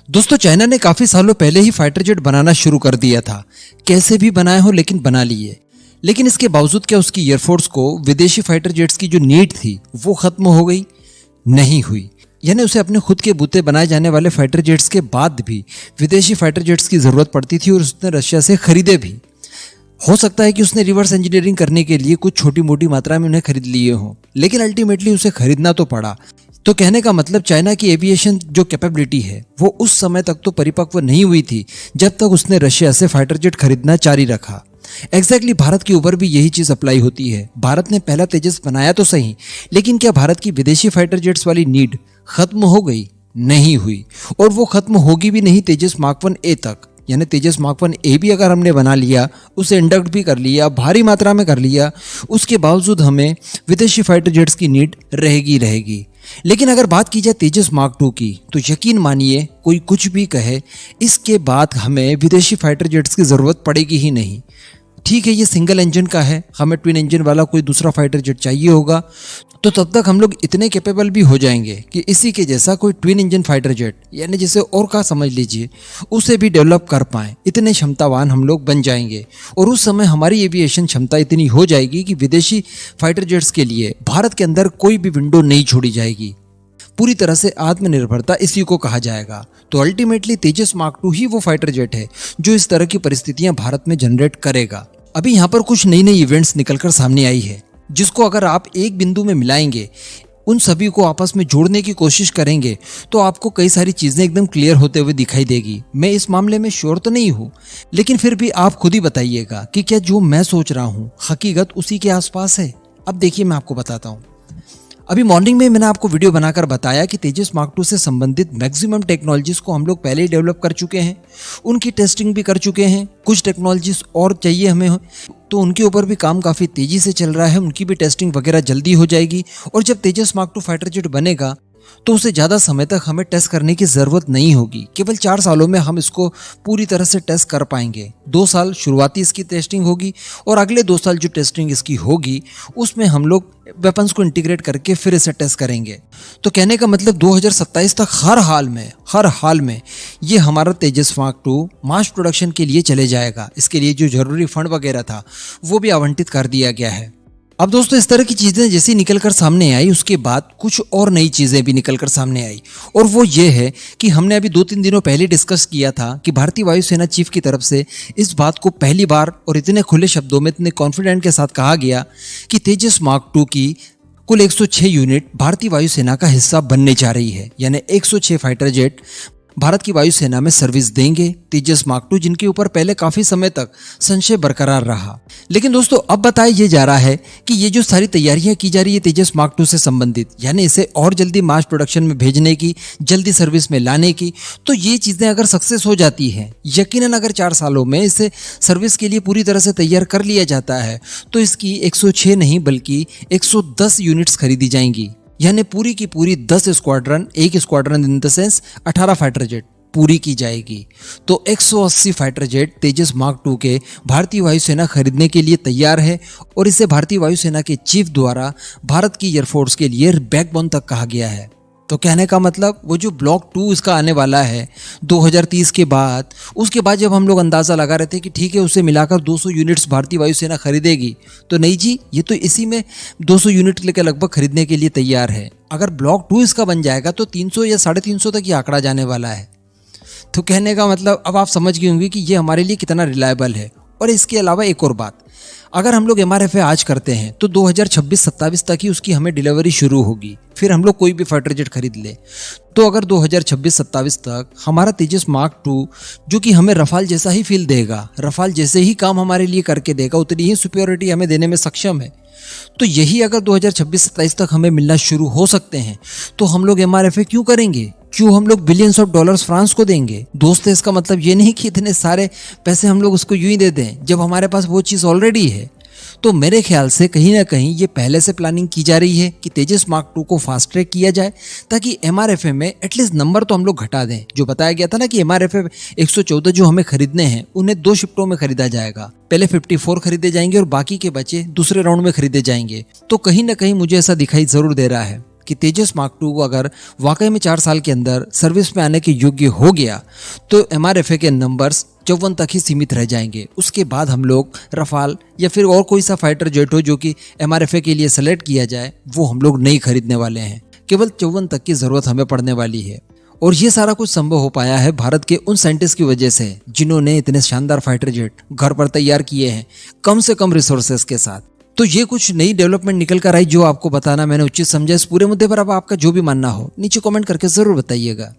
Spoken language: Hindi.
दोस्तों, चाइना ने काफी सालों पहले ही फाइटर जेट बनाना शुरू कर दिया था। कैसे भी बनाए हो लेकिन बना लिए। लेकिन इसके बावजूद क्या उसकी एयरफोर्स को विदेशी फाइटर जेट्स की जो नीड थी वो खत्म हो गई? नहीं हुई। यानी उसे अपने खुद के बूते बनाए जाने वाले फाइटर जेट्स के बाद भी विदेशी फाइटर जेट्स की जरूरत पड़ती थी और उसने रशिया से खरीदे भी। हो सकता है कि उसने रिवर्स इंजीनियरिंग करने के लिए कुछ छोटी मोटी मात्रा में उन्हें खरीद लिए हों, लेकिन अल्टीमेटली उसे खरीदना तो पड़ा। तो कहने का मतलब चाइना की एविएशन जो कैपेबिलिटी है वो उस समय तक तो परिपक्व नहीं हुई थी जब तक उसने रशिया से फाइटर जेट खरीदना जारी रखा। एग्जैक्टली भारत के ऊपर भी यही चीज अप्लाई होती है। भारत ने पहला तेजस बनाया तो सही, लेकिन क्या भारत की विदेशी फाइटर जेट्स वाली नीड खत्म हो गई? नहीं हुई। और वो खत्म होगी भी नहीं तेजस मार्क 1A तक। यानी तेजस मार्क 1A भी अगर हमने बना लिया, उसे इंडक्ट भी कर लिया, भारी मात्रा में कर लिया, उसके बावजूद हमें विदेशी फाइटर जेट्स की नीड रहेगी। लेकिन अगर बात की जाए तेजस मार्क 2 की, तो यकीन मानिए कोई कुछ भी कहे, इसके बाद हमें विदेशी फाइटर जेट्स की ज़रूरत पड़ेगी ही नहीं। ठीक है, ये सिंगल इंजन का है, हमें ट्विन इंजन वाला कोई दूसरा फाइटर जेट चाहिए होगा, तो तब तक हम लोग इतने कैपेबल भी हो जाएंगे कि इसी के जैसा कोई ट्विन इंजन फाइटर जेट, यानी जिसे और का समझ लीजिए, उसे भी डेवलप कर पाएँ। इतने क्षमतावान हम लोग बन जाएंगे और उस समय हमारी एविएशन क्षमता इतनी हो जाएगी कि विदेशी फाइटर जेट्स के लिए भारत के अंदर कोई भी विंडो नहीं छोड़ी जाएगी। पूरी तरह से आत्मनिर्भरता इसी को कहा जाएगा। तो अल्टीमेटली तेजस मार्क 2 ही वो फाइटर जेट है जो इस तरह की परिस्थितियां भारत में जनरेट करेगा। अभी यहाँ पर कुछ नई नई इवेंट्स निकलकर सामने आई है, जिसको अगर आप एक बिंदु में मिलाएंगे, उन सभी को आपस में जोड़ने की कोशिश करेंगे, तो आपको कई सारी चीजें एकदम क्लियर होते हुए दिखाई देगी। मैं इस मामले में श्योर तो नहीं हूँ, लेकिन फिर भी आप खुद ही बताइएगा कि क्या जो मैं सोच रहा हूँ हकीकत उसी के आसपास है। अब देखिए, मैं आपको बताता हूँ। अभी मॉर्निंग में मैंने आपको वीडियो बनाकर बताया कि तेजस मार्क 2 से संबंधित मैक्सिमम टेक्नोलॉजीज को हम लोग पहले ही डेवलप कर चुके हैं, उनकी टेस्टिंग भी कर चुके हैं। कुछ टेक्नोलॉजीज और चाहिए हमें, तो उनके ऊपर भी काम काफ़ी तेज़ी से चल रहा है, उनकी भी टेस्टिंग वगैरह जल्दी हो जाएगी। और जब तेजस मार्क 2 फाइटर जेट बनेगा तो उसे ज़्यादा समय तक हमें टेस्ट करने की ज़रूरत नहीं होगी। केवल 4 सालों में हम इसको पूरी तरह से टेस्ट कर पाएंगे। 2 साल शुरुआती इसकी टेस्टिंग होगी और अगले 2 साल जो टेस्टिंग इसकी होगी उसमें हम लोग वेपन्स को इंटीग्रेट करके फिर इसे टेस्ट करेंगे। तो कहने का मतलब 2027 तक हर हाल में ये हमारा तेजस मार्क 2 मास प्रोडक्शन के लिए चले जाएगा। इसके लिए जो जरूरी फंड वगैरह था वो भी आवंटित कर दिया गया है। अब दोस्तों, इस तरह की चीज़ें जैसी निकलकर सामने आई, उसके बाद कुछ और नई चीज़ें भी निकलकर सामने आई, और वो ये है कि हमने अभी 2-3 दिनों पहले डिस्कस किया था कि भारतीय वायुसेना चीफ की तरफ से इस बात को पहली बार और इतने खुले शब्दों में, इतने कॉन्फिडेंट के साथ कहा गया कि तेजस मार्क 2 की कुल 106 यूनिट भारतीय वायुसेना का हिस्सा बनने जा रही है। यानी 106 फाइटर जेट भारत की वायुसेना में सर्विस देंगे, तेजस मार्क 2, जिनके ऊपर पहले काफी समय तक संशय बरकरार रहा। लेकिन दोस्तों, अब बताया ये जा रहा है कि ये जो सारी तैयारियां की जा रही है तेजस मार्क 2 से संबंधित, यानी इसे और जल्दी मास प्रोडक्शन में भेजने की, जल्दी सर्विस में लाने की, तो ये चीजें अगर सक्सेस हो जाती हैं, यकीनन अगर 4 सालों में इसे सर्विस के लिए पूरी तरह से तैयार कर लिया जाता है, तो इसकी 106 नहीं बल्कि 110 यूनिट्स खरीदी जाएंगी। यानी पूरी की पूरी 10 स्क्वाड्रन, एक squadron in the sense 18 fighter jet पूरी की जाएगी। तो 180 फाइटर जेट तेजस मार्क 2 के भारतीय वायुसेना खरीदने के लिए तैयार है, और इसे भारतीय वायुसेना के चीफ द्वारा भारत की एयरफोर्स के लिए बैकबोन तक कहा गया है। तो कहने का मतलब वो जो ब्लॉक 2 इसका आने वाला है 2030 के बाद, उसके बाद जब हम लोग अंदाज़ा लगा रहे थे कि ठीक है उसे मिलाकर 200 यूनिट्स भारतीय वायुसेना खरीदेगी, तो नहीं जी, ये तो इसी में 200 यूनिट के लगभग खरीदने के लिए तैयार है। अगर ब्लॉक 2 इसका बन जाएगा तो 300 या 350 तक ये आंकड़ा जाने वाला है। तो कहने का मतलब अब आप समझ गए होंगे कि ये हमारे लिए कितना रिलायबल है। और इसके अलावा एक और बात, अगर हम लोग MRFA आज करते हैं तो 2026-27 तक ही उसकी हमें डिलीवरी शुरू होगी। फिर हम लोग कोई भी फाइटर जेट खरीद ले, तो अगर 2026-27 तक हमारा तेजस मार्क 2, जो कि हमें रफाल जैसा ही फील देगा, रफाल जैसे ही काम हमारे लिए करके देगा, उतनी ही सुपीरियरिटी हमें देने में सक्षम है, तो यही अगर 2026-27 तक हमें मिलना शुरू हो सकते हैं, तो हम लोग MRFA क्यों करेंगे? क्यों हम लोग बिलियंस ऑफ डॉलर्स फ्रांस को देंगे? दोस्त, इसका मतलब ये नहीं कि इतने सारे पैसे हम लोग उसको यूं ही दे दें जब हमारे पास वो चीज़ ऑलरेडी है। तो मेरे ख्याल से कहीं ना कहीं ये पहले से प्लानिंग की जा रही है कि तेजस मार्क 2 को फास्ट ट्रैक किया जाए, ताकि MRFA में एटलीस्ट नंबर तो हम लोग घटा दें। जो बताया गया था ना कि MRFA 114 जो हमें खरीदने हैं उन्हें 2 शिफ्टों में खरीदा जाएगा। पहले 54 खरीदे जाएंगे और बाकी के बचे दूसरे राउंड में खरीदे जाएंगे। तो कहीं ना कहीं मुझे ऐसा दिखाई जरूर दे रहा है कि तेजस मार्क टू अगर वाकई में 4 साल के अंदर सर्विस में आने के योग्य हो गया तो MRFA के नंबर्स 54 तक ही सीमित रह जाएंगे। उसके बाद हम लोग रफाल या फिर और कोई सा फाइटर जेट हो जो कि MRFA के लिए सेलेक्ट किया जाए वो हम लोग नहीं खरीदने वाले हैं। केवल 54 तक की जरूरत हमें पड़ने वाली है। और ये सारा कुछ संभव हो पाया है भारत के उन साइंटिस्ट की वजह से जिन्होंने इतने शानदार फाइटर जेट घर पर तैयार किए हैं कम से कम रिसोर्सेस के साथ। तो ये कुछ नई डेवलपमेंट निकल कर आई जो आपको बताना मैंने उचित समझा। इस पूरे मुद्दे पर अब आपका जो भी मानना हो नीचे कमेंट करके जरूर बताइएगा।